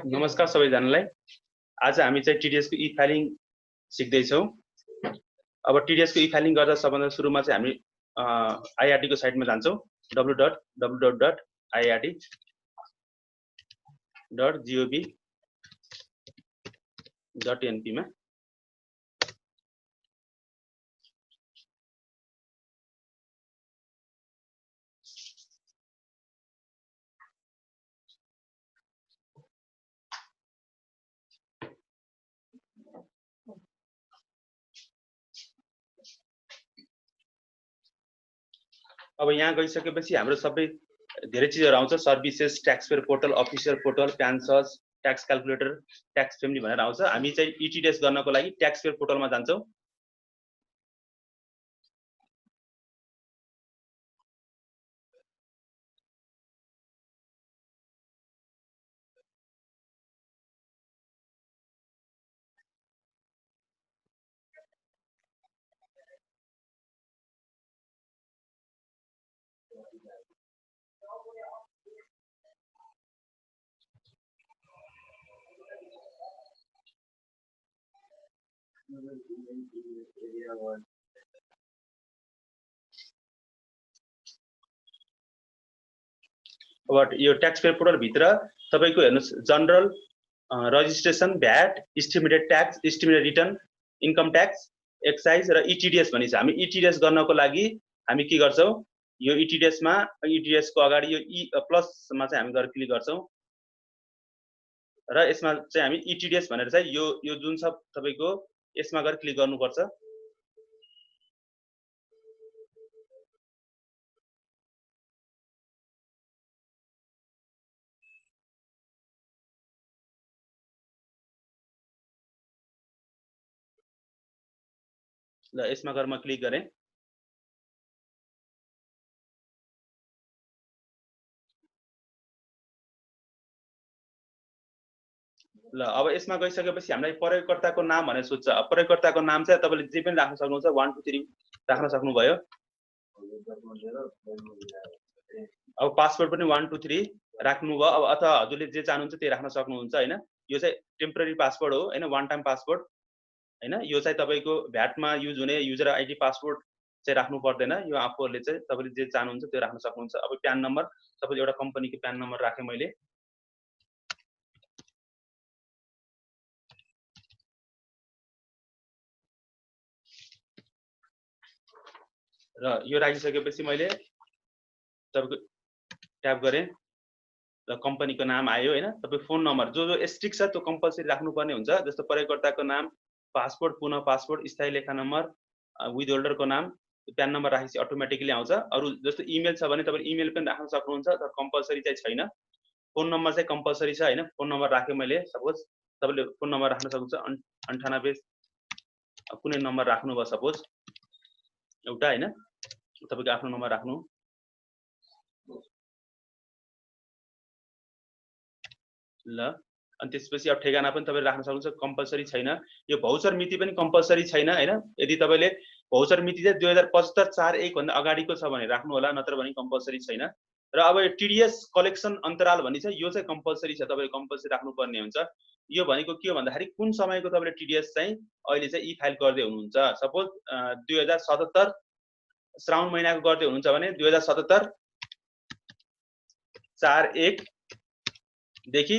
नमस्कार सबैजनालाई। आज हामी चाहिँ टिडीएस को ई फाइलिङ सिक्दैछौँ। अब टिडीएस को ई फाइलिङ गर्दा सबभन्दा सुरुमा चाहिँ हामी आईआरटी को साइटमा जान्छौँ www.irt.gov.np मा। अब यहाँ गइसकेपछि हाम्रो सबै धेरै चीजहरु आउँछ। Services, tax pair portal, official portal, PAN search, tax calculator, tax family भनेर आउँछ। हामी चाहिँ इटिडिएस गर्नको लागि ट्याक्स पेयर पोर्टलमा जान्छौँ। अब यो ट्याक्स पेयर पोर्टल भित्र तपाईको हेर्नुस् general, registration, VAT, estimated tax, estimated return, income tax, excise र इटिडिएस भनिन्छ। हामी इटिडिएस गर्नको लागि हामी के गर्छौं, यो इटिडिएस मा इटिडिएस को अगाडि यो ई प्लस मा चाहिँ हामी गएर क्लिक गर्छौं र यसमा चाहिँ हामी इटिडिएस भनेर चाहिँ यो जुन छ तपाईको यसमा गएर क्लिक गर्नुपर्छ। ल यसमा गएर म क्लिक गरे। ल अब यसमा गइसकेपछि हामीलाई प्रयोगकर्ताको नाम भनेर सोध्छ। प्रयोगकर्ताको नाम चाहिँ तपाईले जे पनि राख्न सक्नुहुन्छ, 1 2 3 राख्न सक्नुभयो। अब पासवर्ड पनि 1 2 3 राख्नुभयो। अब अथवा हजुरले जे चाहनुहुन्छ त्यही राख्न सक्नुहुन्छ हैन। यो चाहिँ टेम्पररी पासवर्ड हो हैन, वान टाइम पासवर्ड हैन। यो चाहिँ तपाईको भ्याटमा युज हुने युजर आइडी पासवर्ड चाहिँ राख्नु पर्दैन। यो आफूहरुले चाहिँ तपाईले जे चाहनुहुन्छ त्यो राख्न सक्नुहुन्छ। अब प्यान नम्बर, तपाईले एउटा कम्पनीको प्यान नम्बर राखे मैले। र यो राखिसकेपछि मैले तपाईको ट्याप गरे र कम्पनीको नाम आयो हैन। तपाई फोन नम्बर जो स्ट्रिक छ त्यो कम्पल्सरी राख्नुपर्ने हुन्छ। जस्तो प्रयोगकर्ताको नाम, पासपोर्ट, पुनः पासपोर्ट, स्थायी लेखा नम्बर, विथ होल्डरको नाम, प्यान नम्बर राखेपछि अटोमेटिकली आउँछ। अरु जस्तो इमेल छ भने तपाईले इमेल पनि राख्न सक्नुहुन्छ, तर कम्पल्सरी चाहिँ छैन। फोन नम्बर चाहिँ कम्पल्सरी छ हैन। फोन नम्बर राखे मैले, सपोज तपाईले फोन नम्बर राख्न सक्नुहुन्छ 98 कुनै नम्बर राख्नु भयो सपोज एउटा हैन, तपाईको आफ्नो नम्बर राख्नु। ल अनि त्यसपछि अब ठेगाना पनि तपाईले राख्न सक्नुहुन्छ, कम्पल्सरी छैन। यो भौचर मिति पनि कम्पल्सरी छैन हैन। यदि तपाईले भौचर मिति चाहिँ 2075 4/1 भन्दा अगाडिको छ भने राख्नु होला, नत्र भने कम्पल्सरी छैन। र अब यो टिडीएस कलेक्सन अन्तराल भनि छ, यो चाहिँ कम्पल्सरी छ, तपाईले कम्पल्सरी राख्नु पर्ने हुन्छ। यो भनेको के हो भन्दाखेरि कुन समयको तपाईले टिडीएस चाहिँ अहिले चाहिँ ई फाइल गर्दै हुनुहुन्छ। सपोज 2077 श्रावण महिनाको गर्दै हुनुहुन्छ भने 2077 4/1 देखि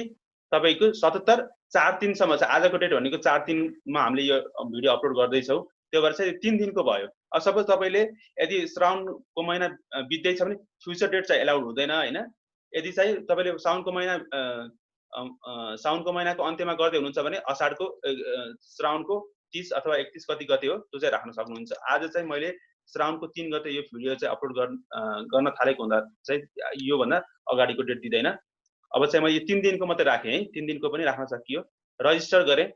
तपाईको 77 4/3 सम्म छ। आजको डेट भनेको 4/3 मा हामीले यो भिडियो अपलोड गर्दै छौं। त्यो भएर चाहिँ 3 दिनको भयो। अब सपोज तपाईले यदि श्रावणको महिना बित्दै छ भने फ्युचर डेट चाहिँ एलाउड हुँदैन हैन। यदि चाहिँ तपाईले साउनको महिनाको अन्त्यमा गर्दै हुनुहुन्छ भने असाढको श्रावणको 30 अथवा 31 कति गते हो त्यो चाहिँ राख्न सक्नुहुन्छ। आज चाहिँ मैले श्रावणको 3 गते यो भिडियो चाहिँ अपलोड गर्न थालेको हुँदा चाहिँ यो भन्दा अगाडिको डेट दिदैन। अब चाहिँ म यो 3 दिनको मात्रै राखे है, 3 दिनको पनि राख्न सकियो। रजिस्टर गरे।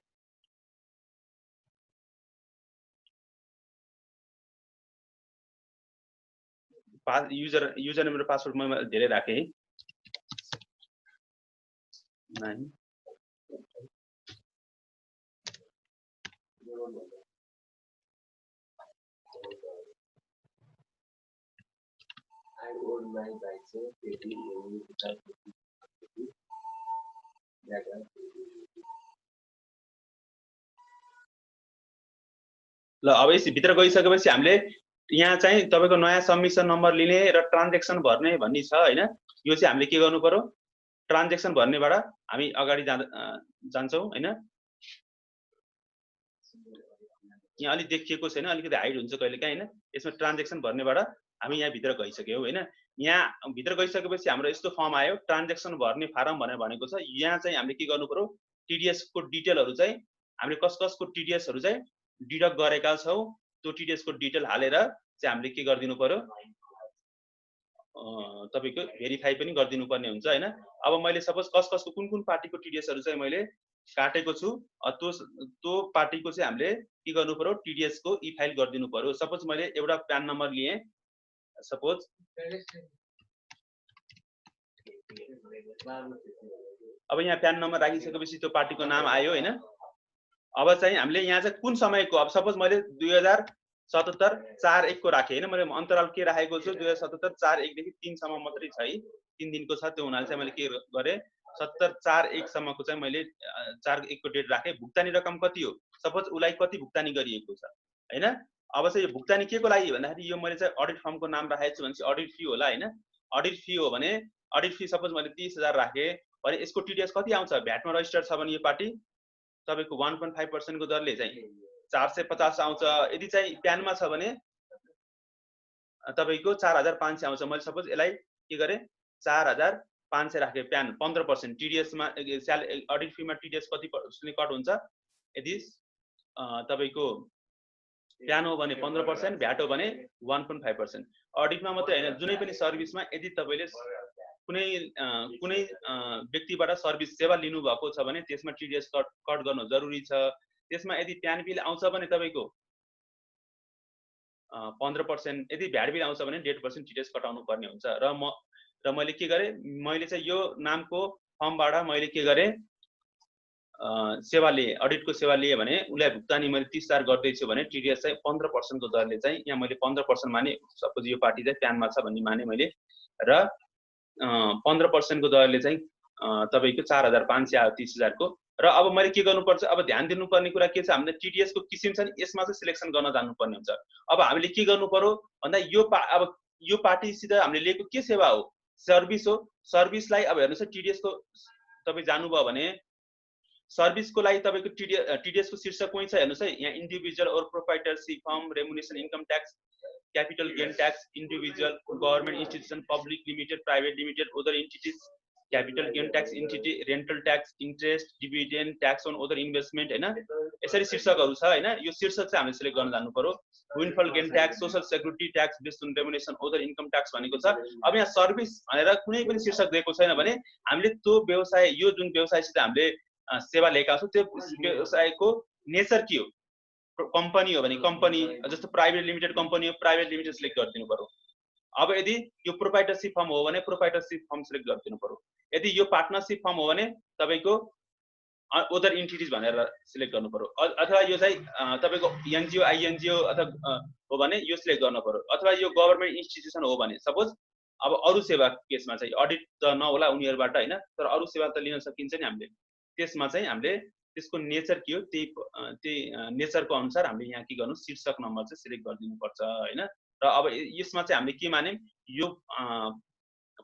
युजर नेम र पासवर्ड म धेरै राखे है। 9 ल अब यस भित्र गइसकेपछि हामीले यहाँ चाहिँ तपाईको नयाँ सबमिसन नम्बर लिने र ट्रान्जेक्सन भर्ने भन्ने छ हैन। यो चाहिँ हामीले के गर्नु पर्यो, ट्रान्जेक्सन भर्नेबाट हामी अगाडि जान्छौँ हैन। यहाँ अलि देखिएको छैन, अलिकति हाइड हुन्छ कहिलेकाहीँ हैन। यसमा ट्रान्जेक्सन भर्नेबाट हामी यहाँ भित्र गइसक्यौँ हैन। यहाँ भित्र गइसकेपछि हाम्रो यस्तो फर्म आयो, ट्रान्जेक्सन भर्ने फारम भनेर भनेको छ। यहाँ चाहिँ हामीले के गर्नु पर्यो, टिडीएस को डिटेलहरु चाहिँ हामीले कस-कसको टिडीएसहरु चाहिँ डिडक्ट गरेका छौं त्यो टिडीएस को डिटेल हालेर चाहिँ हामीले के गर्दिनु पर्यो, तपाईको भेरिफाई पनि गर्दिनु पर्ने हुन्छ हैन। अब मैले सपोज कस-कसको कुन-कुन पार्टीको टिडीएसहरु चाहिँ मैले काटेको छु, त्यो पार्टीको चाहिँ हामीले के गर्नु पर्यो, टिडीएस को ई फाइल गर्दिनु पर्यो। सपोज मैले एउटा प्यान नम्बर लिए, सपोज अब यहाँ प्यान नम्बर राखिसकेपछि त्यो पार्टीको नाम आयो हैन। अब चाहिँ हामीले यहाँ चाहिँ कुन समयको, अब सपोज मैले 2077 4/1 को राखे हैन। मैले अन्तराल के राखेको छु, 2077 4/1 देखि 3 सम्म मात्रै छ है, 3 दिनको छ। त्यो हुनाले चाहिँ मैले के गरे, 77 4/1 सम्मको चाहिँ मैले 4/1 को डेट राखे। भुक्तानी रकम कति हो, सपोज उलाई कति भुक्तानी गरिएको छ हैन। अब चाहिँ यो भुक्तानी के को लागि भन्दाखेरि यो मैले चाहिँ अडिट फर्मको नाम राखेको छु भने चाहिँ अडिट फी होला हैन। अडिट फी हो भने अडिट फी सपोज मैले 30,000 राखे भने यसको टिडीएस कति आउँछ, भ्याटमा रजिस्टर्ड छ भने यो पार्टी तपाईको 1.5% को दरले चाहिँ 450 आउँछ। यदि चाहिँ प्यानमा छ भने तपाईको 4500 आउँछ। मैले सपोज यसलाई के गरे 4500 राखे। प्यान 15% टिडीएस मा अडिट फी मा टिडीएस कति पर्सेन्ट कट हुन्छ, यदि तपाईको प्यान हो भने 15%, भ्याट हो भने 1.5%। अडिटमा मात्रै हैन, जुनै पनि सर्भिसमा यदि तपाईले कुनै व्यक्तिबाट सर्भिस सेवा लिनु भएको छ भने त्यसमा टिडीएस कट गर्नु जरुरी छ। त्यसमा यदि प्यान बिल आउँछ भने तपाईको 15%, यदि भ्याट बिल आउँछ भने 1.5% टिडीएस कटाउनु पर्ने हुन्छ। र मैले के गरे, मैले चाहिँ यो नामको फर्मबाट मैले के गरे, सेवा लिए, अडिटको सेवा लिए भने उलाई भुक्तानी मैले 30,000 गर्दै छु भने टिडीएस चाहिँ 15% को दरले चाहिँ यहाँ मैले 15% माने। सपोज यो पार्टी चाहिँ प्यानमा छ भन्ने माने मैले, र 15% को दरले चाहिँ तपाईको 4500 आयो 30,000 को। र अब मैले के गर्नुपर्छ, अब ध्यान दिनुपर्ने कुरा के छ, हामीले टिडीएस को किसिम छ नि, यसमा चाहिँ सिलेक्सन गर्न जानुपर्ने हुन्छ। अब हामीले के गर्नु पर्यो भन्दा अब यो पार्टीसित हामीले लिएको के सेवा हो, सर्भिस हो। सर्भिसलाई अब हेर्नुस्, टिडीएस को तपाई जानुभयो भने सर्भिसको लागि तपाईको टिडीएस को शीर्षक कुन छ हेर्नुस् है। यहाँ इन्डिभिजुअल और proprietorship firm, remuneration, income tax, capital gain tax, individual, government institution, public limited, private limited, other entities, capital gain tax entity, rental tax, interest, dividend, tax on other investment हैन। यसरी शीर्षकहरु छ हैन। यो शीर्षक चाहिँ हामीले सिलेक्ट गर्न जानु पर्यो। Windfall gain tax, social security tax, based on remuneration, other income tax भनेको छ। अब यहाँ सर्भिस भनेर कुनै पनि शीर्षक दिएको छैन भने हामीले त्यो व्यवसाय, यो जुन व्यवसायसित हामीले सेवा लिएका छौं त्यो व्यवसायको नेचर के हो, कंपनी हो भने कंपनी, जस्तो प्राइवेट लिमिटेड कंपनी हो, प्राइवेट लिमिटेड सिलेक्ट गरिदिनु पर्यो। अब यदि यो प्रोप्राइटरशिप फर्म हो भने प्रोप्राइटरशिप फर्म सिलेक्ट गरिदिनु पर्यो। यदि यो पार्टनरशिप फर्म हो भने तपाईको अदर एन्टिटीज भनेर सिलेक्ट गर्नु पर्यो। अथवा यो चाहिँ तपाईको एनजीओ, आईएनजीओ अथवा हो भने यो सिलेक्ट गर्नु पर्यो। अथवा यो गभर्नमेन्ट इन्स्टिट्युसन हो भने, सपोज अब अरु सेवा केसमा चाहिँ अडिट त नहोला उनीहरुबाट हैन, तर अरु सेवा त लिन सकिन्छ नि हामीले। त्यसमा चाहिँ हामीले त्यसको नेचर के हो, त्यही नेचरको अनुसार हामीले यहाँ के गर्नु, शीर्षक नम्बर चाहिँ सिलेक्ट गरिदिनु पर्छ हैन। र अब यसमा चाहिँ हामीले के माने, यो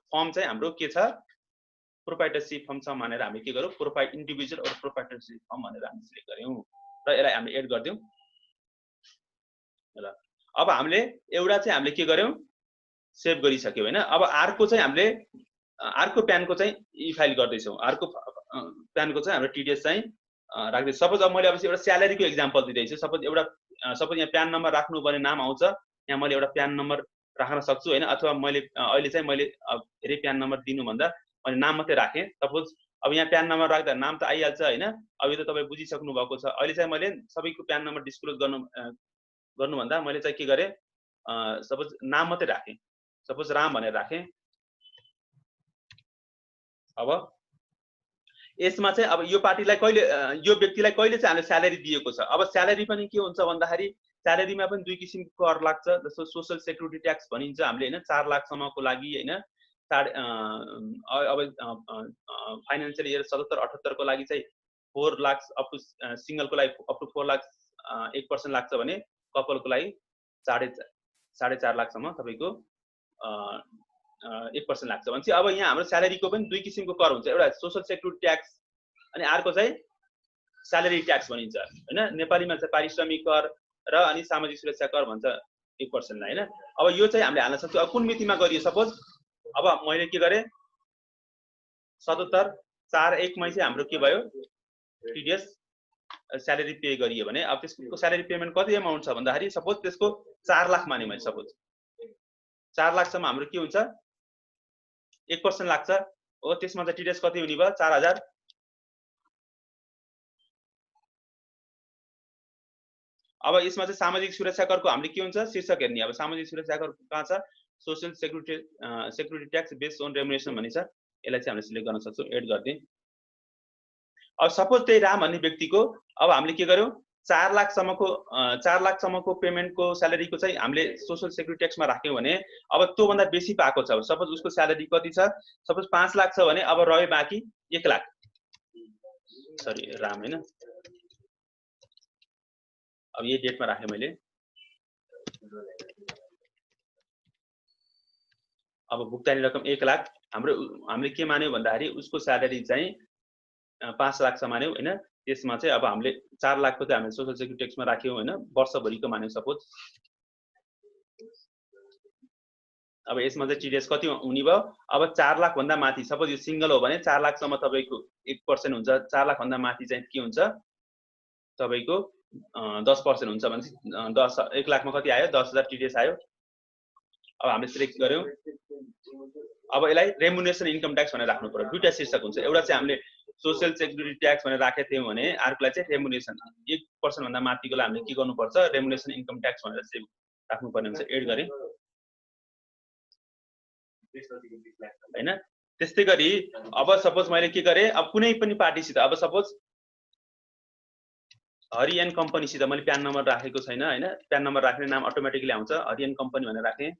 फर्म चाहिँ हाम्रो के छ, प्रोप्राइटरशिप फर्म छ भनेर हामीले के गर्यौं, इन्डिभिजुअल और प्रोप्राइटरशिप फर्म भनेर हामी सिलेक्ट गर्यौं र यसलाई हामीले एड गर्दियौं। ल अब हामीले एउटा चाहिँ हामीले के गर्यौं, सेभ गरिसक्यौं हैन। अब अर्को चाहिँ हामीले अर्को प्यानको चाहिँ ई फाइल गर्दै छौं। अर्को प्यानको चाहिँ हाम्रो टिडीएस चाहिँ राख्दै। सपोज अब मैले अब एउटा स्यालेरीको एक्जाम्पल दिँदैछु। सपोज यहाँ प्यान नम्बर राख्नु पर्ने नाम आउँछ, यहाँ मैले एउटा प्यान नम्बर राख्न सक्छु हैन। अथवा मैले अहिले चाहिँ मैले धेरै प्यान नम्बर दिनु भन्दा मैले नाम मात्रै राखे। सपोज अब यहाँ प्यान नम्बर राख्दा नाम त आइहाल्छ हैन। अब यो त तपाई बुझिसक्नु भएको छ। अहिले चाहिँ मैले सबैको प्यान नम्बर डिस्क्लोज गर्नु भन्दा मैले चाहिँ के गरे, सपोज नाम मात्रै राखे। सपोज राम भनेर राखे। अब यसमा चाहिँ अब यो पार्टीलाई कहिले, यो व्यक्तिलाई कहिले चाहिँ हामीले स्यालेरी दिएको छ। अब स्यालेरी पनि के हुन्छ भन्दाखेरि स्यालेरीमा पनि दुई किसिमको कर लाग्छ, जस्तो सोशल सेक्युरिटी ट्याक्स भनिन्छ हामीले हैन, 4 लाखसम्मको लागि हैन, अब फाइनान्शियल इयर 77-78 को लागि चाहिँ 4 लाख अप टु सिंगलको लागि अप टु 4 लाख 1% लाग्छ भने कपलको लागि 4.5 लाखसम्म तपाईको 1% लाग्छ भने अब यहाँ हाम्रो स्यालेरीको पनि दुई किसिमको कर हुन्छ, एउटा सोशल सेक्युरिटी ट्याक्स अनि अर्को चाहिँ स्यालेरी ट्याक्स भनिन्छ हैन। नेपालीमा चाहिँ पारिश्रमिक कर र अनि सामाजिक सुरक्षा कर भन्छ 1% लाई हैन। अब यो चाहिँ हामीले हाल्न सक्छौँ। अब कुन मितिमा गरियो, सपोज अब मैले के गरे 77/4/1 मै चाहिँ हाम्रो के भयो टिडीएस स्यालेरी पे गरियो भने अब त्यसको स्यालेरी पेमेन्ट कति अमाउन्ट छ भन्दाखेरि सपोज त्यसको 4 लाख माने मैले, सपोज 4 लाखसम्म हाम्रो के हुन्छ 1% लाग्छ हो, त्यसमा चाहिँ टिडीएस कति हुने भयो 4000। अब यसमा चाहिँ सामाजिक सुरक्षा करको हामीले के हुन्छ शीर्षक हेर्ने। अब सामाजिक सुरक्षा कर कहाँ छ, social security tax based on remuneration भनिन्छ, यसलाई चाहिँ हामीले सिलेक्ट गर्न सक्छौँ, एड गर्दै। अब सपोज त्यही राम भन्ने व्यक्तिको अब हामीले के गर्यौं 4 लाखसम्मको पेमेन्टको स्यालेरीको चाहिँ हामीले सोशल सेक्युरिटी ट्याक्समा राख्यौं भने अब त्यो भन्दा बेसी पाएको छ, सपोज उसको स्यालेरी कति छ, सपोज 5 लाख छ भने अब रह्यो बाँकी 1 लाख, सरी राम हैन, अब यही डेटमा राखेँ मैले। अब भुक्तानी रकम 1 लाख हामीले के मान्यौ भन्दाखेरि उसको स्यालेरी चाहिँ 5 लाख मान्यौ हैन। त्यसमा चाहिँ अब हामीले 4 लाखको चाहिँ हामीले सोशल सेक्युरिटी ट्याक्समा राख्यौं हैन, वर्षभरिको मान्यौ सपोज। अब यसमा चाहिँ टिडीएस कति हुने भयो, अब 4 लाख भन्दा माथि सपोज यो सिंगल हो भने 4 लाखसम्म तपाईको 1% हुन्छ, 4 लाख भन्दा माथि चाहिँ के हुन्छ तपाईको 10% हुन्छ भने 1 लाखमा कति आयो 10,000 टिडीएस आयो। अब हामीले सिलेक्ट गर्यौं। अब यसलाई रेमुनेसन इन्कम ट्याक्स भनेर राख्नु पर्यो, दुईटा शीर्षक हुन्छ, एउटा चाहिँ हामीले सोशल सेक्युरिटी ट्याक्स भनेर राखेको थियौं भने अर्कोलाई चाहिँ रेमुनेसन 1% भन्दा माथिकोलाई हामीले के गर्नुपर्छ रेमुनेसन इन्कम ट्याक्स भनेर चाहिँ राख्नु पर्ने हुन्छ, एड गरे हैन। त्यस्तै गरी अब सपोज मैले के गरे, अब कुनै पनि पार्टीसित अब सपोज हरि एन्ड कम्पनीसित मैले प्यान नम्बर राखेको छैन हैन, प्यान नम्बर राख्ने नाम अटोमेटिकली आउँछ, हरि एन्ड कम्पनी भनेर राखे।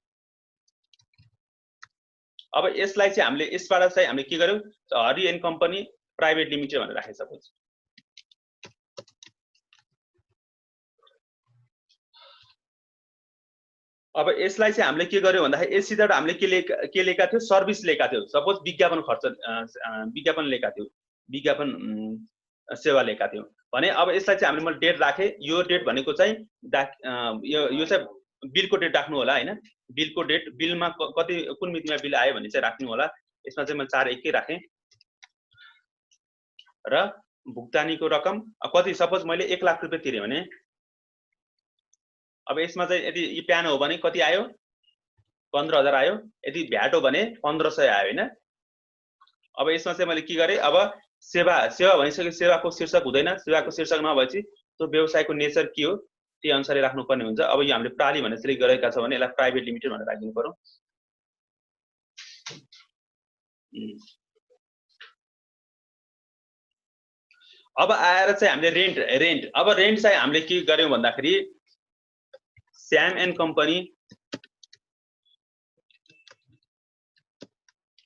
अब यसलाई चाहिँ हामीले यसबाट चाहिँ हामीले के गर्यौं Hari and company private limited भनेर राखे सपोज। अब यसलाई चाहिँ हामीले के गर्यौं भन्दाखेरि यससितबाट हामीले के लेखा थियो सर्भिस लेखा थियो, सपोज विज्ञापन खर्च विज्ञापन लेखा थियो, विज्ञापन सेवा लेखा थियो भने अब यसलाई चाहिँ हामीले मैले डेट राखे, यो डेट भनेको चाहिँ यो चाहिँ बिलको डेट राख्नु होला हैन, बिलको डेट बिलमा कति कुन मितिमा बिल आयो भन्ने चाहिँ राख्नु होला। यसमा चाहिँ मैले 4/1 कै राखे र भुक्तानीको रकम कति सपोज मैले 1 लाख रुपैयाँ तिरे भने अब यसमा चाहिँ यदि यो प्यान हो भने कति आयो 15,000 आयो, यदि भ्याट हो भने 1500 आयो हैन। अब यसमा चाहिँ मैले के गरे, अब सेवा भनिसक्यो, सेवाको शीर्षक हुँदैन, सेवाको शीर्षक नभएपछि त्यो व्यवसायको नेचर के हो त्यही अनुसारले राख्नु पर्ने हुन्छ। अब यो हामीले प्राली भनेर सिलेक्ट गरेका छ भने यसलाई प्राइभेट लिमिटेड भनेर राख्दिनु पर्यो। अब आएर चाहिँ हामीले रेन्ट अब रेन्ट चाहिँ हामीले के गर्यौं भन्दाखेरि श्याम एन्ड कम्पनी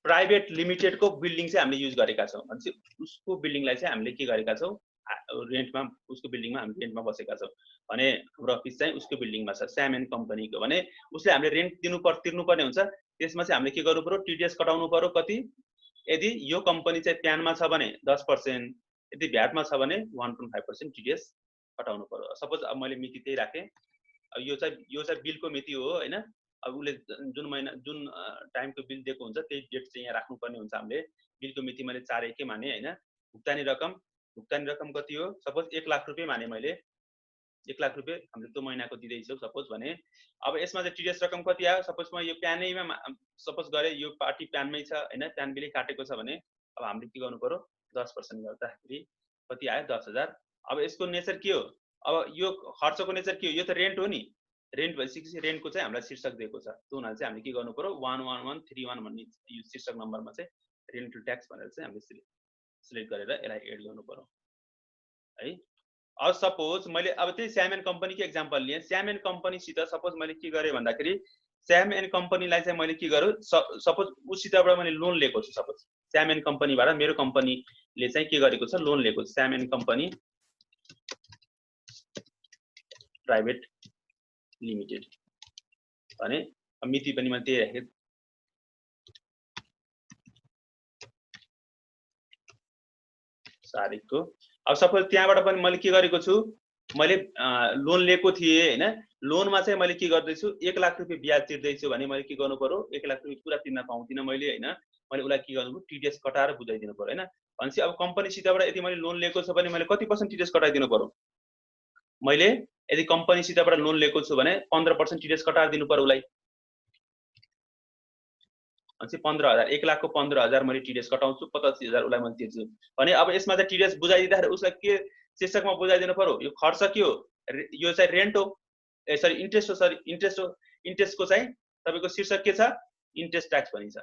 प्राइभेट लिमिटेडको बिल्डिङ चाहिँ हामीले युज गरेका छौं भने उसको बिल्डिङलाई चाहिँ हामीले के गरेका छौं रेन्टमा, उसको बिल्डिङमा हामी रेन्टमा बसेका छौं भने हाम्रो अफिस चाहिँ उसको बिल्डिङमा छ श्याम एन्ड कम्पनीको भने उसले हामीले रेन्ट तिर्नु पर्ने हुन्छ। त्यसमा चाहिँ हामीले के गर्नु पर्यो टिडीएस कटाउनु पर्यो कति, यदि यो कम्पनी चाहिँ प्यानमा छ भने 10%, यदि भ्याटमा छ भने 1.5% टिडीएस कटाउनु पर्यो। सपोज अब मैले मिति त्यही राखे, अब यो चाहिँ बिलको मिति हो हैन। अब उसले जुन महिना जुन टाइमको बिल दिएको हुन्छ त्यही डेट चाहिँ यहाँ राख्नुपर्ने हुन्छ हामीले। बिलको मिति मैले 4/1 कै माने हैन। भुक्तानी रकम कति हो सपोज 1 लाख रुपैयाँ माने मैले, 1 लाख रुपैयाँ हामीले त्यो महिनाको दिँदैछौँ सपोज भने अब यसमा चाहिँ टिडीएस रकम कति आयो, सपोज म यो प्यानैमा सपोज गरे यो पार्टी प्यानमै छ हैन, प्यान बिलै काटेको छ भने अब हामीले के गर्नु पर्यो 10% गर्दाखेरि कति आयो 10,000। अब यसको नेचर के हो, अब यो खर्चको नेचर के हो, यो त रेन्ट हो नि, रेन्ट भइसकेपछि रेन्टको चाहिँ हामीलाई शीर्षक दिएको छ, त्यो हुनाले चाहिँ हामीले के गर्नु पर्यो 11131 भन्ने यो शीर्षक नम्बरमा चाहिँ रेन्टल ट्याक्स भनेर चाहिँ हामीले सिलेक्ट गरेर यसलाई एड गर्नु पर्यो है। अब सपोज मैले अब त्यही स्याम एन्ड कम्पनीको एक्जाम्पल लिएँ। स्याम एन्ड कम्पनीसित सपोज मैले के गरेँ भन्दाखेरि स्याम एन्ड कम्पनीलाई चाहिँ मैले के गरेँ, सपोज उसितबाट मैले लोन लिएको छु। सपोज स्याम एन्ड कम्पनीबाट मेरो कम्पनीले चाहिँ के गरेको छ, लोन लिएको छ। स्याम एन्ड कम्पनी प्राइभेट लिमिटेड भने मिति पनि मैले त्यही राखेँ। तारिकको अब सपोज त्यहाँबाट पनि मैले के गरेको छु, मैले लोन लिएको थिएँ हैन। लोनमा चाहिँ मैले के गर्दैछु, 1 लाख रुपैयाँ ब्याज तिर्दैछु भने मैले के गर्नु पर्यो, 1 लाख रुपैयाँ पुरा तिर्न पाउँदिनँ मैले हैन। मैले उलाई के गर्नु पर्यो, टिडीएस कटाएर बुझाइदिनु पर्यो हैन। भनेपछि अब कम्पनीसितबाट यदि मैले लोन लिएको छु भने मैले कति % टिडीएस कटाइदिनु पर्यो, मैले यदि कम्पनीसितबाट लोन लिएको छु भने 15% टिडीएस कटाएर दिनु पर्यो उलाई। भनेपछि 15,000, 1 लाखको 15,000 मैले टिडीएस कटाउँछु, 85,000 उलाई मैले तिर्छु भने अब यसमा चाहिँ टिडीएस बुझाइदिँदाखेरि उसलाई के शीर्षकमा बुझाइदिनु पर्यो, यो खर्च के हो, यो चाहिँ रेन्ट हो, सरी इन्ट्रेस्ट हो, सरी इन्ट्रेस्ट हो। इन्ट्रेस्टको चाहिँ तपाईको शीर्षक के छ, इन्ट्रेस्ट ट्याक्स भनिन्छ।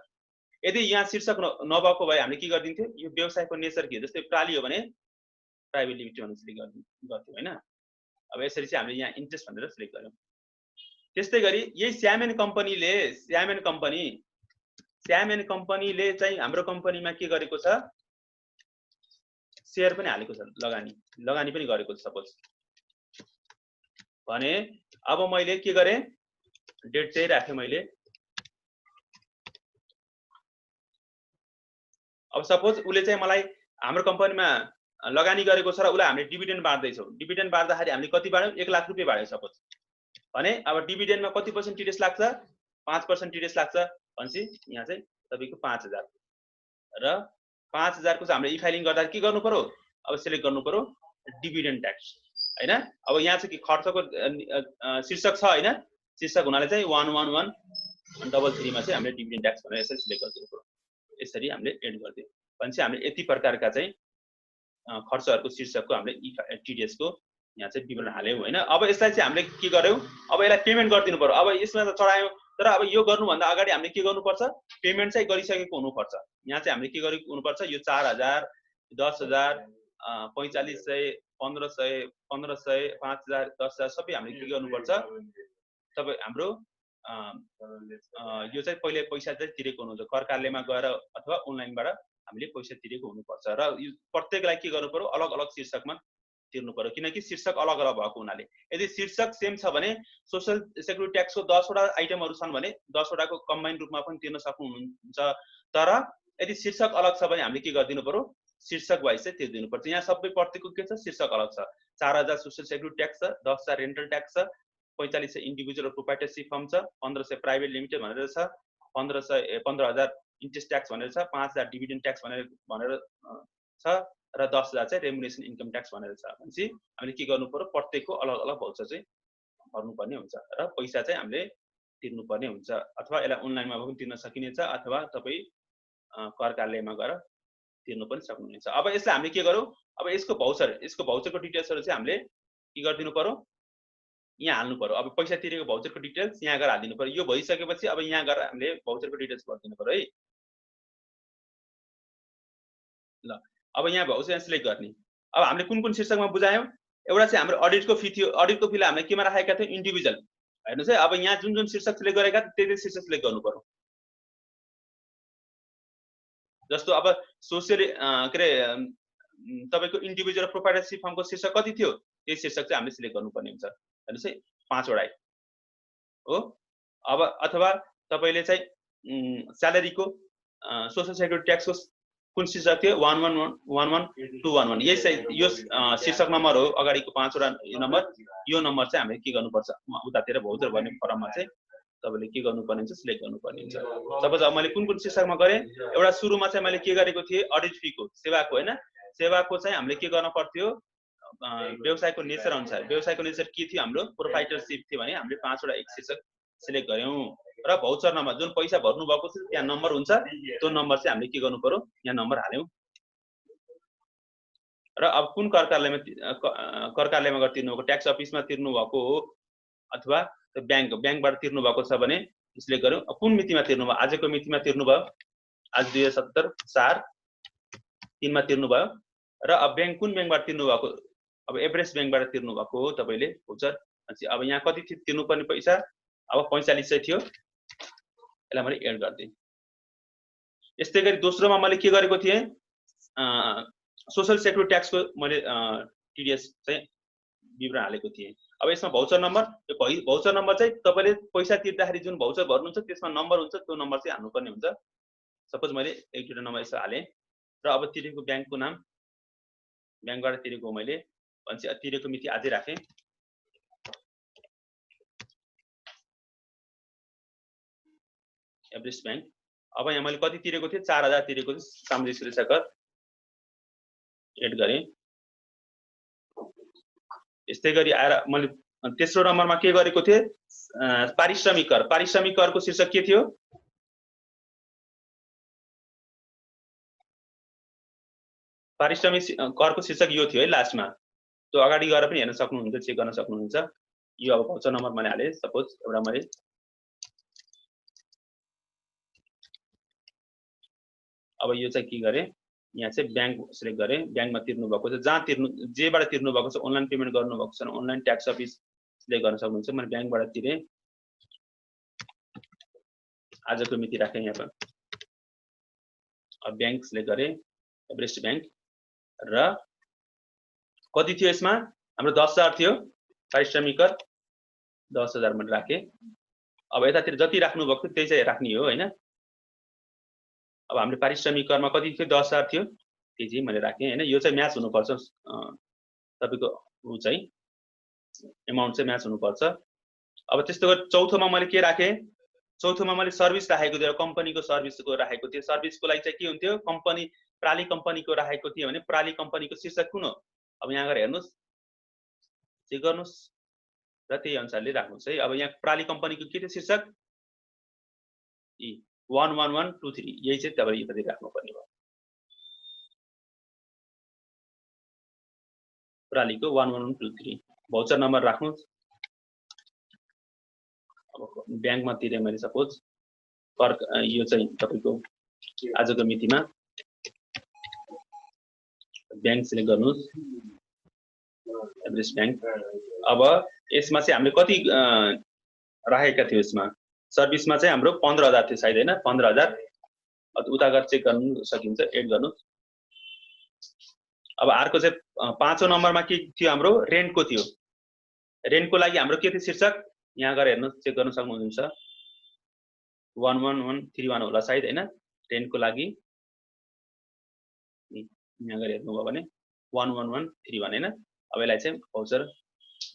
यदि यहाँ शीर्षक नभएको भए हामीले के गर्दिन्थ्यो, यो व्यवसायको नेचर के, जस्तै प्राली हो भने प्राइभेट लिमिटेड भनेर सिलेक्ट गर्थ्यौँ हैन। अब यसरी चाहिँ हामीले यहाँ इन्ट्रेस्ट भनेर सिलेक्ट गर्यौँ। त्यस्तै गरी यही स्याम एन्ड कम्पनीले चाहिँ हाम्रो कम्पनीमा के गरेको छ, शेयर पनि हालेको छ, लगानी पनि गरेको छ। सपोज भने अब मैले के गरेँ, डेट चाहिँ राखेँ मैले। अब सपोज उसले चाहिँ मलाई हाम्रो कम्पनीमा लगानी गरेको छ र उसलाई हामीले डिभिडेन्ड बाँड्दैछौँ। डिभिडेन्ड बाँड्दाखेरि हामीले कति बाँड्यौँ, 1 लाख रुपैयाँ बाँड्यौँ सपोज भने अब डिभिडेन्डमा कति % टिडीएस लाग्छ, 5% टिडीएस लाग्छ। भनेपछि यहाँ चाहिँ तपाईको 5,000 र 5,000 को चाहिँ हामीले ई फाइलिङ गर्दा के गर्नु पर्यो, अब सिलेक्ट गर्नु पर्यो डिभिडेन्ड ट्याक्स हैन। अब यहाँ चाहिँ के खर्चको शीर्षक छ हैन, शीर्षक हुनाले चाहिँ 11133 मा चाहिँ हामीले डिभिडेन्ड ट्याक्स भनेर यसरी सिलेक्ट गरिदिनु पर्यो। यसरी हामीले एड गर्दियौ भनेपछि हामीले यति प्रकारका चाहिँ खर्चहरुको शीर्षकको हामीले टिडीएस को यहाँ चाहिँ विवरण हाल्यौं हैन। अब यसलाई चाहिँ हामीले के गर्यौं, अब यसलाई पेमेन्ट गरिदिनु पर्यो। अब यसमा त चढायौं, तर अब यो गर्नु भन्दा अगाडि हामीले के गर्नुपर्छ, पेमेन्ट चाहिँ गरिसकेको हुनुपर्छ। यहाँ चाहिँ हामीले के गरेको हुनुपर्छ, यो 4,000 10,000 4500 1500 1500 5,000 10,000 सबै हामीले के गर्नुपर्छ, तपाई हाम्रो यो चाहिँ पहिले पैसा चाहिँ तिरेको हुनुहुन्छ, कर कार्यालयमा गएर अथवा अनलाइनबाट हामीले पैसा तिरेको हुनुपर्छ। र यो प्रत्येकलाई के गर्नु पर्यो, अलग अलग शीर्षकमा तिर्नु पर्यो, किनकि शीर्षक अलग अलग भएको हुनाले। यदि शीर्षक सेम छ भने सोशल सेक्युरिटी ट्याक्सको 10 वटा आइटमहरु छन् भने 10 वटाको कम्बाइन रूपमा पनि तिर्न सक्नुहुन्छ। तर यदि शीर्षक अलग छ भने हामीले के गरिदिनु पर्यो, शीर्षक वाइज चाहिँ तिर्दिनु पर्छ। यहाँ सबै प्रत्येकको के छ, शीर्षक अलग छ। 4,000 सोशल सेक्युरिटी ट्याक्स छ, 10,000 रेन्टल ट्याक्स छ, 4500 इन्डिभिजुअल प्रोप्राइटरशिप फर्म छ, 1500 प्राइभेट लिमिटेड भनेर छ, 15,000 इन्ट्रेस्ट ट्याक्स भनेर छ, 5,000 डिभिडेन्ड ट्याक्स भनेर छ र 10,000 चाहिँ रेमुनेसन इन्कम ट्याक्स भनेर छ। भनेपछि हामीले के गर्नु पर्यो, प्रत्येकको अलग अलग भाउचर चाहिँ भर्नुपर्ने हुन्छ र पैसा चाहिँ हामीले तिर्नुपर्ने हुन्छ। अथवा यसलाई अनलाइनमा पनि तिर्न सकिनेछ अथवा तपाई कर कार्यालयमा गएर तिर्नु पनि सक्नुहुन्छ। अब यसलाई हामीले के गरौँ, अब यसको भाउचरको डिटेल्सहरु चाहिँ हामीले के गरिदिनु पर्यो, यहाँ हाल्नु पर्यो। अब पैसा तिरेको भाउचरको डिटेल्स यहाँ गएर हाल्दिनु पर्यो। यो भइसकेपछि अब यहाँ गएर हामीले भाउचरको डिटेल्स भर्दिनु पर्यो है। ल अब यहाँ भाउचर सिलेक्ट गर्ने। अब हामीले कुन कुन शीर्षकमा बुझायौं, एउटा चाहिँ हाम्रो अडिटको फी थियो। अडिटको फीलाई हामीले केमा राखेका थियौं, इन्डिभिजुअल। हेर्नुस् है, अब यहाँ जुन जुन शीर्षक सिलेक्ट गरेका त्यही शीर्षक सिलेक्ट गर्नु पर्यो। जस्तो अब सोशल के रे तपाईको इन्डिभिजुअल प्रोप्राइटरशिप फर्मको शीर्षक कति थियो, त्यही शीर्षक चाहिँ हामीले सिलेक्ट गर्नुपर्ने हुन्छ। हेर्नुस् है, 5 वटा हो। अब अथवा तपाईले चाहिँ स्यालेरीको सोशल सेक्युरिटी ट्याक्सको कुन शीर्षक थियो, 1112111 यो शीर्षक नम्बर हो। अगाडिको 5 वटा नम्बर, यो नम्बर चाहिँ हामीले के गर्नुपर्छ, उतातिर भाउचर भन्ने फर्ममा चाहिँ तपाईले के गर्नुपर्ने हुन्छ, सिलेक्ट गर्नुपर्ने हुन्छ। सपोज अब मैले कुन कुन शीर्षकमा गरेँ, एउटा सुरुमा चाहिँ मैले के गरेको थिएँ, अडिट फीको सेवाको हैन, सेवाको चाहिँ हामीले के गर्न पर्थ्यो, व्यवसायको नेचर अनुसार। व्यवसायको नेचर के थियो, हाम्रो प्रोप्राइटरशिप थियो भने हामीले 5 वटा एक शीर्षक सिलेक्ट गर्यौं। र भाउचर नम्बर जुन पैसा भर्नु भएको छ त्यहाँ नम्बर हुन्छ, त्यो नम्बर चाहिँ हामीले के गर्नु पर्यो, यहाँ नम्बर हाल्यौं। र अब कुन कर कार्यालयमा गएर तिर्नु भएको, ट्याक्स अफिसमा तिर्नु भएको हो अथवा ब्याङ्कबाट तिर्नु भएको छ भने सिलेक्ट गर्यौं। कुन मितिमा तिर्नु भयो, आजको मितिमा तिर्नु भयो, आज 2070 4 3 मा तिर्नु भयो। र अब कुन ब्याङ्कबाट तिर्नु भएको अब एभरेस्ट ब्याङ्कबाट तिर्नु भएको हो तपाईले भोचर। अब यहाँ कति तिर्नुपर्ने पैसा, अब 4500 थियो, यसलाई मैले एड गर्दिएँ। यस्तै गरी दोस्रोमा मैले के गरेको थिएँ, सोशल सेक्युरिटी ट्याक्सको मैले टिडिएस चाहिँ विवरण हालेको थिएँ। अब यसमा भाउचर नम्बर, यो भाउचर नम्बर चाहिँ तपाईले पैसा तिर्दाखेरि जुन भाउचर भर्नुहुन्छ त्यसमा नम्बर हुन्छ, त्यो नम्बर चाहिँ हाल्नुपर्ने हुन्छ। सपोज मैले एक दुईवटा नम्बर यसो हालेँ र अब तिरेको ब्याङ्कको नाम, ब्याङ्कबाट तिरेको मैले भनेपछि तिरेको मिति आजै राखेँ। Everest bank. अब यहाँ मैले कति तिरेको थिएँ, 4000 तिरेको थिएँ, सामुदायिक सुरक्षा कर एड गरेँ। यस्तै गरी आएर मैले तेस्रो नम्बरमा के गरेको थिएँ, पारिश्रमिक कर। पारिश्रमिक करको शीर्षक के थियो, पारिश्रमिक करको शीर्षक यो थियो है लास्टमा। त्यो अगाडि गएर पनि हेर्न सक्नुहुन्छ, चेक गर्न सक्नुहुन्छ। यो अब भाउचर नम्बर मैले हालेँ, सपोज एउटा मैले अब यो चाहिँ के गरेँ, यहाँ चाहिँ ब्याङ्क सिलेक्ट गरेँ। ब्याङ्कमा तिर्नु भएको छ, जहाँ तिर्नु जेबाट तिर्नु भएको छ, अनलाइन पेमेन्ट गर्नु भएको छ, अनलाइन ट्याक्स अफिस सिलेक्ट गर्न सक्नुहुन्छ। मैले ब्याङ्कबाट तिरेँ, आजको मिति राखेँ यहाँ पर। अब ब्याङ्क सिलेक्ट गरेँ, एभरेस्ट ब्याङ्क, र कति थियो यसमा, हाम्रो 10000 थियो पारिश्रमिक कर, 10000 मैले राखेँ। अब यतातिर जति राख्नु भएको थियो त्यही चाहिँ राख्ने हो हैन। अब हामीले पारिश्रमिक करमा कति थियो, 10000 थियो, त्यही चाहिँ मैले राखेँ हैन। यो चाहिँ म्याच हुनुपर्छ, तपाईको उ चाहिँ एमाउन्ट चाहिँ म्याच हुनुपर्छ। अब त्यस्तो गरी चौथोमा मैले के राखेँ, चौथोमा मैले सर्भिस राखेको थिएँ, कम्पनीको सर्भिसको राखेको थिएँ। सर्भिसको लागि चाहिँ के हुन्थ्यो, कम्पनी प्राली कम्पनीको राखेको थिएँ भने प्राली कम्पनीको शीर्षक कुन हो, अब यहाँ गएर हेर्नुस्, चेक गर्नुस् र त्यही अनुसारले राख्नुस् है। अब यहाँ प्राली कम्पनीको के थियो शीर्षक, 11123, यही चाहिँ तपाईले यतातिर राख्नुपर्ने भयो। प्रालीको 11123 भाउचर नम्बर राख्नुस्। अब ब्याङ्कमा तिरे मैले सपोज कर, यो चाहिँ तपाईको आजको मितिमा ब्याङ्क सिलेक्ट गर्नुस्, एभरेस्ट ब्याङ्क। अब यसमा चाहिँ हामीले कति राखेका थियौँ, यसमा सर्भिसमा चाहिँ हाम्रो 15000 थियो सायद हैन, 15000। उता गएर चेक गर्नु सकिन्छ, एड गर्नु। अब अर्को चाहिँ पाँचौं नम्बरमा के थियो, हाम्रो रेन्टको थियो। रेन्टको लागि हाम्रो के थियो शीर्षक, यहाँ गएर हेर्नु, चेक गर्न सक्नुहुन्छ, 11131 होला सायद हैन। रेन्टको लागि यहाँ गएर हेर्नुभयो भने 11131 हैन। अब यसलाई चाहिँ भाउचर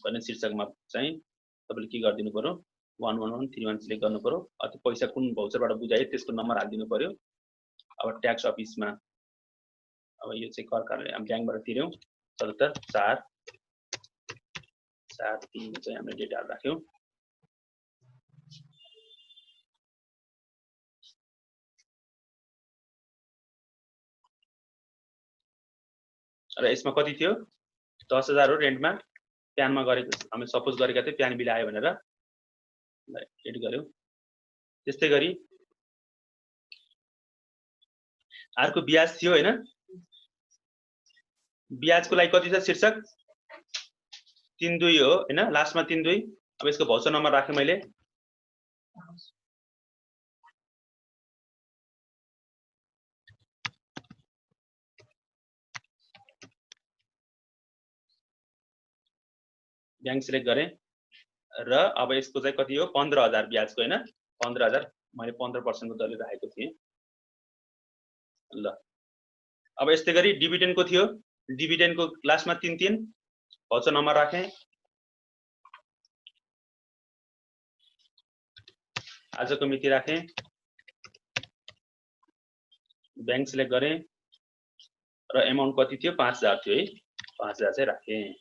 भन्ने शीर्षकमा चाहिँ तपाईले के गरिदिनु पर्यो, 11131 सिलेक्ट गर्नु पर्यो। त्यो पैसा कुन भाउचरबाट बुझायो त्यसको नम्बर हालिदिनु पर्यो। अब ट्याक्स अफिसमा अब यो चाहिँ कर कार्यालय हामी ब्याङ्कबाट तिर्यौं, 77/4/3 चाहिँ हामीले डेटा राख्यौं। र यसमा कति थियो, 10000 हो रेन्टमा। प्यानमा गरेको हामी सपोज गरेका थियौं, प्यान बिल आयो भनेर एड गर्यौं। त्यस्तै गरी अर्को ब्याज थियो हैन, ब्याजको लागि कति छ शीर्षक, 32 हो हैन, लास्टमा 32। अब यसको भाउचर नम्बर राखेँ मैले। ब्याङ्क सिलेक्ट गरेँ र अब यसको चाहिँ कति हो, 15000 ब्याजको हैन, 15000 मैले 15% को दरले राखेको थिएँ। ल अब यस्तै गरी डिभिडेन्डको थियो, डिभिडेन्डको लास्टमा 33 भाउचर नम्बर राखेँ। आजको मिति राखेँ, ब्याङ्क सिलेक्ट गरेँ र एमाउन्ट कति थियो, 5000 थियो है, 5000 चाहिँ राखेँ,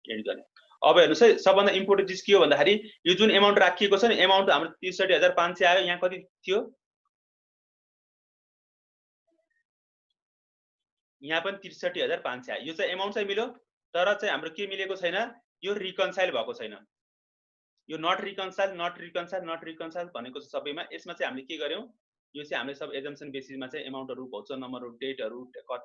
एड गरेँ। अब हेर्नुस् है, सबभन्दा इम्पोर्टेन्ट चिज के हो भन्दाखेरि यो जुन एमाउन्ट राखिएको छ नि, एमाउन्ट हाम्रो 63500 आयो। यहाँ कति थियो, यहाँ पनि 63500 आयो। यो चाहिँ एमाउन्ट चाहिँ मिल्यो, तर चाहिँ हाम्रो के मिलेको छैन, यो रिकन्साइल भएको छैन। यो not reconcile, not reconcile, not reconcile भनेको छ सबैमा। यसमा चाहिँ हामीले के गर्यौं, यो चाहिँ हामीले सब एजम्सन बेसिसमा चाहिँ एमाउन्टहरू भाउचर नम्बरहरू डेटहरू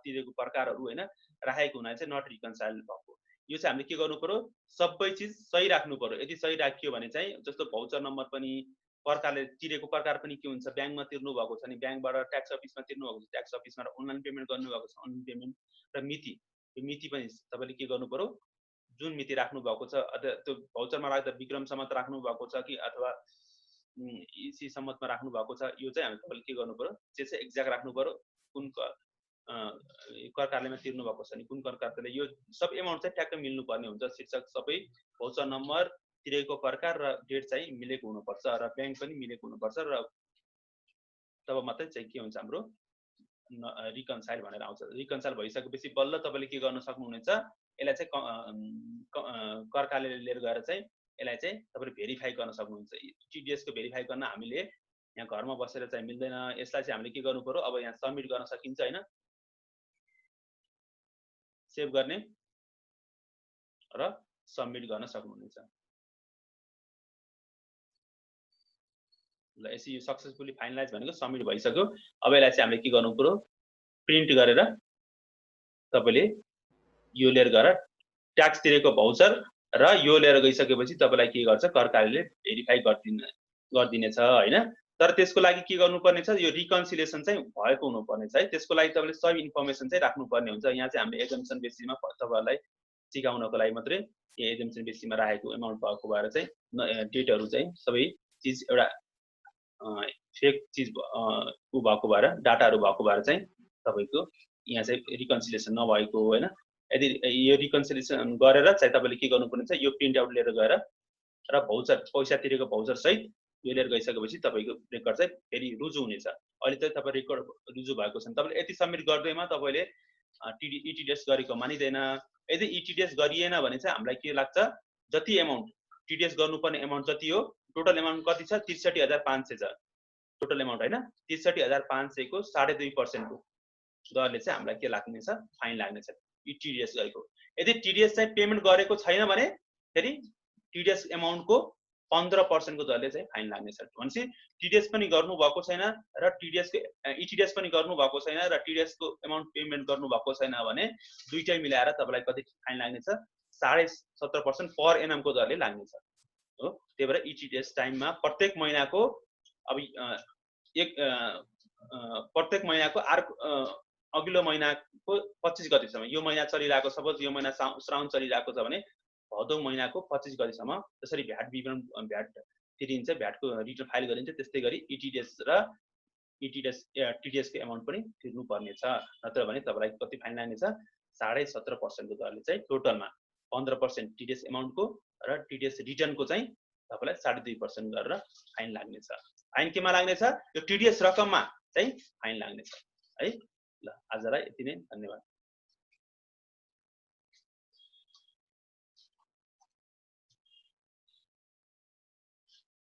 तिरेको प्रकारहरू हैन राखेको हुनाले चाहिँ नट रिकन्साइल भएको। यो चाहिँ हामीले के गर्नु पर्यो सबै चीज सही राख्नु पर्यो। यदि सही राखियो भने चाहिँ जस्तो भाउचर नम्बर पनि प्रकारले तिरेको प्रकार पनि के हुन्छ ब्याङ्कमा तिर्नु भएको छ नि ब्याङ्कबाट ट्याक्स अफिसमा तिर्नु भएको छ ट्याक्स अफिसमा अनलाइन पेमेन्ट गर्नु भएको छ अनलाइन पेमेन्ट र मिति यो मिति पनि तपाईले के गर्नु पर्यो जुन मिति राख्नु भएको छ अथवा त्यो भाउचरमा राख्दा विक्रम सम्मत राख्नु भएको छ कि अथवा इसी सम्मतमा राख्नु भएको छ यो चाहिँ हामी तपाईले के गर्नु पर्यो त्यो चाहिँ एक्ज्याक्ट राख्नु पर्यो कुन कर कार्यालयमा तिर्नु भएको छ नि कुन कर कार्यालय यो सब एमाउन्ट चाहिँ ट्याक्क मिल्नु पर्ने हुन्छ शीर्षक सबै भाउचर नम्बर तिरेको प्रकार र डेट चाहिँ मिलेको हुनुपर्छ र ब्याङ्क पनि मिलेको हुनुपर्छ र तब मात्रै चाहिँ के हुन्छ हाम्रो रिकन्साइल भनेर आउँछ। रिकन्साइल भइसकेपछि बल्ल तपाईले के गर्न सक्नुहुनेछ यसलाई चाहिँ कर कार्यालयले लिएर गएर चाहिँ यसलाई चाहिँ तपाईले भेरिफाई गर्न सक्नुहुन्छ। टिडीएस को भेरिफाई गर्न हामीले यहाँ घरमा बसेर चाहिँ मिल्दैन। यसलाई चाहिँ हामीले के गर्नु पर्यो अब यहाँ सबमिट गर्न सकिन्छ हैन सेभ गर्ने र सबमिट गर्न सक्नुहुनेछ। ल यसै यो सक्सेसफुली फाइनलाइज भनेको सबमिट भइसक्यो। अब यसलाई चाहिँ हामीले के गर्नु पर्यो प्रिन्ट गरेर तपाईले यो लिएर गएर ट्याक्स तिरेको भाउचर र यो लिएर गइसकेपछि तपाईलाई के गर्छ कर कार्यालयले भेरिफाई गर्दिनेछ हैन। तर त्यसको लागि के गर्नुपर्ने छ यो रिकन्सिलिएसन चाहिँ भएको हुनुपर्ने छ है। त्यसको लागि तपाईले सबै इन्फर्मेसन चाहिँ राख्नुपर्ने हुन्छ। यहाँ चाहिँ हामीले एजम्सन बेसिसमा तपाईहरुलाई सिकाउनको लागि मात्रै यो एजम्सन बेसिसमा राखेको एमाउन्ट भएको भएर चाहिँ डेटहरु चाहिँ सबै चीज एउटा फेक चीज भएको भएर डाटाहरु भएको भएर चाहिँ तपाईको यहाँ चाहिँ रिकन्सिलिएसन नभएको हैन। यदि यो रिकन्सिलिएसन गरेर चाहिँ तपाईले के गर्नुपर्ने छ यो प्रिन्ट आउट लिएर गएर र भाउचर पैसा तिरेको भाउचर सहित यो लिएर गइसकेपछि तपाईको रेकर्ड चाहिँ फेरि रुजु हुनेछ। अहिले चाहिँ तपाई रेकर्ड रुजु भएको छ। तपाईले यति सबमिट गर्दैमा तपाईले इटिडिएस गरेको मानिदैन। यदि इटिडिएस गरिएन भने चाहिँ हामीलाई के लाग्छ जति एमाउन्ट टिडिएस गर्नुपर्ने एमाउन्ट जति हो टोटल एमाउन्ट कति छ 63500 छ टोटल एमाउन्ट हैन। 63500 को 2.5% को दरले चाहिँ हामीलाई के लाग्नेछ फाइन लाग्नेछ टिडिएस गरेको। यदि टिडिएस चाहिँ पेमेन्ट गरेको छैन भने फेरि टिडिएस एमाउन्ट को 15% को दरले चाहिँ फाइन लाग्नेछ। भनेपछि टिडिएस पनि गर्नु भएको छैन र टिडिएस को इटिडिएस पनि गर्नु भएको छैन र टिडिएस को एमाउन्ट पेमेन्ट गर्नु भएको छैन भने दुईटै मिलाएर तपाईलाई कति फाइन लाग्नेछ 17.5% पर एनम को दरले लाग्नेछ हो। त्यही भएर इटिडिएस टाइममा प्रत्येक महिनाको अब प्रत्येक महिनाको अघिल्लो महिनाको 25 गतेसम्म यो महिना चलिरहेको सपोज यो महिना श्रावण चलिरहेको छ भने भदौ महिनाको 25 गतेसम्म जसरी भ्याट विवरण भ्याट तिरिन्छ भ्याटको रिटर्न फाइल गरिन्छ त्यस्तै गरी इटिडिएस र टिडिएस को एमाउन्ट पनि तिर्नु पर्ने छ। नत्र भने तपाईलाई कति फाइन लाग्नेछ 17.5% को दरले चाहिँ टोटलमा 15% टिडिएस एमाउन्ट को र टिडिएस रिटर्न को चाहिँ तपाईलाई 2.5% गरेर फाइन लाग्नेछ। फाइन केमा लाग्नेछ यो टिडिएस रकममा चाहिँ फाइन लाग्नेछ है। ल आजलाई यति नै, धन्यवाद।